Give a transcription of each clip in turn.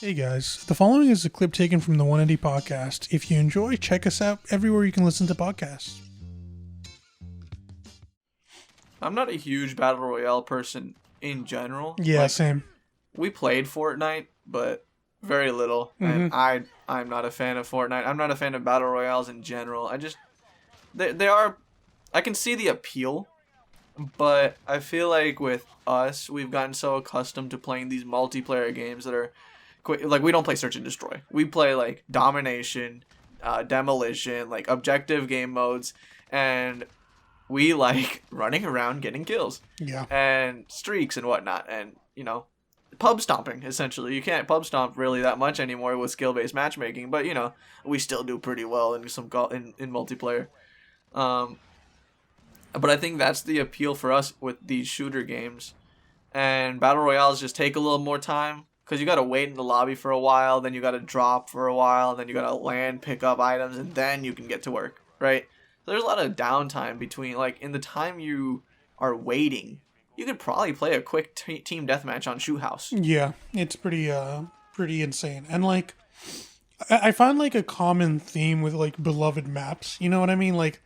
Hey guys, the following is a clip taken from the 180 podcast. If you enjoy, check us out everywhere you can listen to podcasts. I'm not a huge Battle Royale person in general. Yeah, same. We played Fortnite, but very little. And I'm not a fan of Fortnite. I'm not a fan of Battle Royales in general. They are, I can see the appeal, but I feel like with us, we've gotten so accustomed to playing these multiplayer games that are quick. Like, we don't play Search and Destroy. We play like Domination, Demolition, like objective game modes, and we like running around getting kills. Yeah. And streaks and whatnot, and pub stomping. Essentially, you can't pub stomp really that much anymore with skill based matchmaking, but we still do pretty well in in multiplayer. But I think that's the appeal for us with these shooter games, and battle royales just take a little more time because you gotta wait in the lobby for a while, then you gotta drop for a while, then you gotta land, pick up items, and then you can get to work, right? So there's a lot of downtime between, like, in the time you are waiting, you could probably play a quick team deathmatch on Shoot House. Yeah, it's pretty insane. And like, I find like a common theme with like beloved maps. You know what I mean? Like,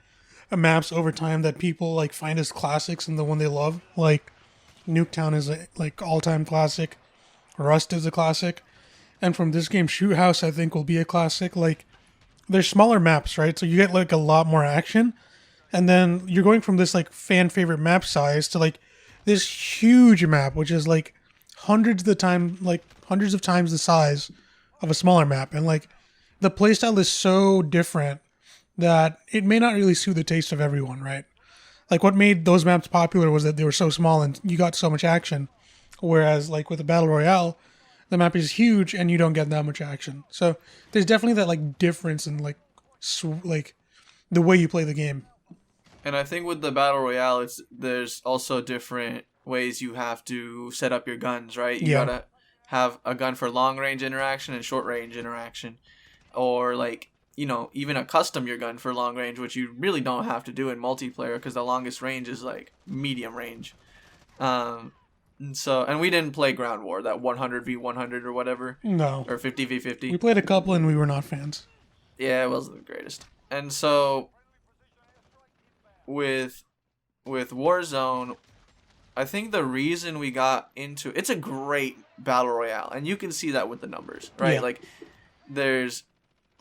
maps over time that people like find as classics and the one they love. Like, Nuketown is a like all-time classic. Rust is a classic. And from this game, Shoot House, I think, will be a classic. Like, they're smaller maps, right? So you get like a lot more action. And then you're going from this like fan favorite map size to like this huge map, which is like hundreds of times the size of a smaller map. And like the playstyle is so different that it may not really suit the taste of everyone, right? Like, what made those maps popular was that they were so small and you got so much action. Whereas like with a battle royale, the map is huge and you don't get that much action. So there's definitely that like difference in like the way you play the game. And I think with the battle royale, there's also different ways you have to set up your guns, right? You gotta have a gun for long range interaction and short range interaction, or like even a custom your gun for long range, which you really don't have to do in multiplayer because the longest range is like medium range. And we didn't play Ground War, that 100v100 or whatever. No. Or 50v50. We played a couple and we were not fans. Yeah, it wasn't the greatest. And so with Warzone, I think the reason we got into it's a great battle royale, and you can see that with the numbers, right? Yeah. Like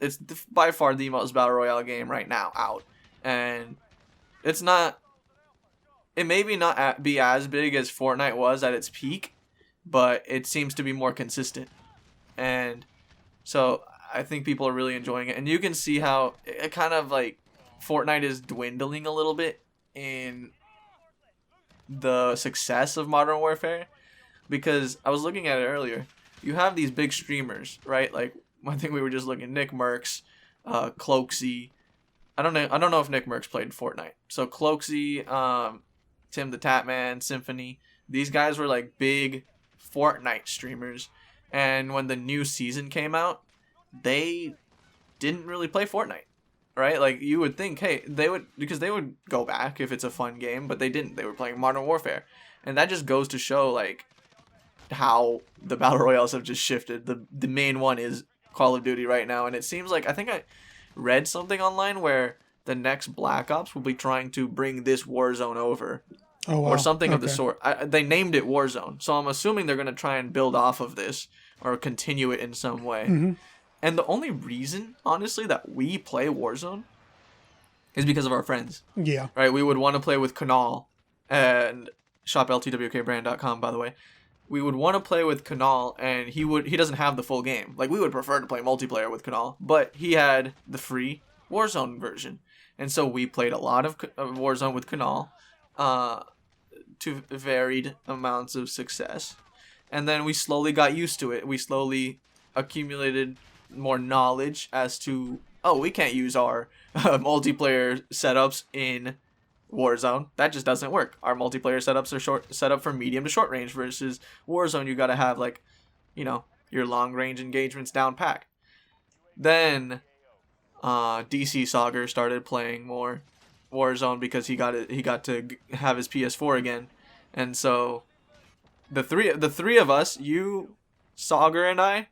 it's by far the most battle royale game right now out, and it may not be as big as Fortnite was at its peak, but it seems to be more consistent, and so I think people are really enjoying it. And you can see how it kind of like Fortnite is dwindling a little bit in the success of Modern Warfare, because I was looking at it earlier. You have these big streamers, right? Like, I think we were just looking, Nick Merckx, Cloaksy. I don't know if Nick Merckx played Fortnite. So Cloaksy, Tim the Tatman, Symphony, these guys were like big Fortnite streamers. And when the new season came out, they didn't really play Fortnite, right? Like, you would think, hey, they would go back if it's a fun game, but they didn't. They were playing Modern Warfare. And that just goes to show like how the battle royales have just shifted. The main one is Call of Duty right now, and it seems like, I think I read something online where the next Black Ops will be trying to bring this Warzone over. Oh, wow. Or something of the sort. They named it Warzone, so I'm assuming they're going to try and build off of this or continue it in some way. Mm-hmm. And the only reason, honestly, that we play Warzone is because of our friends. Yeah. Right? We would want to play with Kunal, and shopltwkbrand.com, by the way. We would want to play with Kunal, and he doesn't have the full game. Like, we would prefer to play multiplayer with Kunal, but he had the free Warzone version. And so we played a lot of Warzone with Kunal, to varied amounts of success. And then we slowly got used to it. We slowly accumulated more knowledge as to, we can't use our multiplayer setups in Warzone. That just doesn't work. Our multiplayer setups are set up for medium to short range, versus Warzone, you gotta have like, your long range engagements down pack. Then DC Sauger started playing more Warzone because he got to have his PS4 again, and so the three of us, you, Sauger, and I,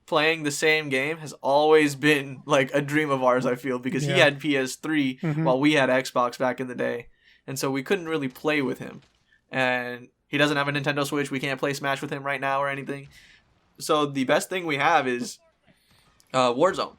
playing the same game has always been like a dream of ours, I feel, because he Yeah. had PS3 Mhm. while we had Xbox back in the day. And so we couldn't really play with him. And he doesn't have a Nintendo Switch. We can't play Smash with him right now or anything. So the best thing we have is Warzone.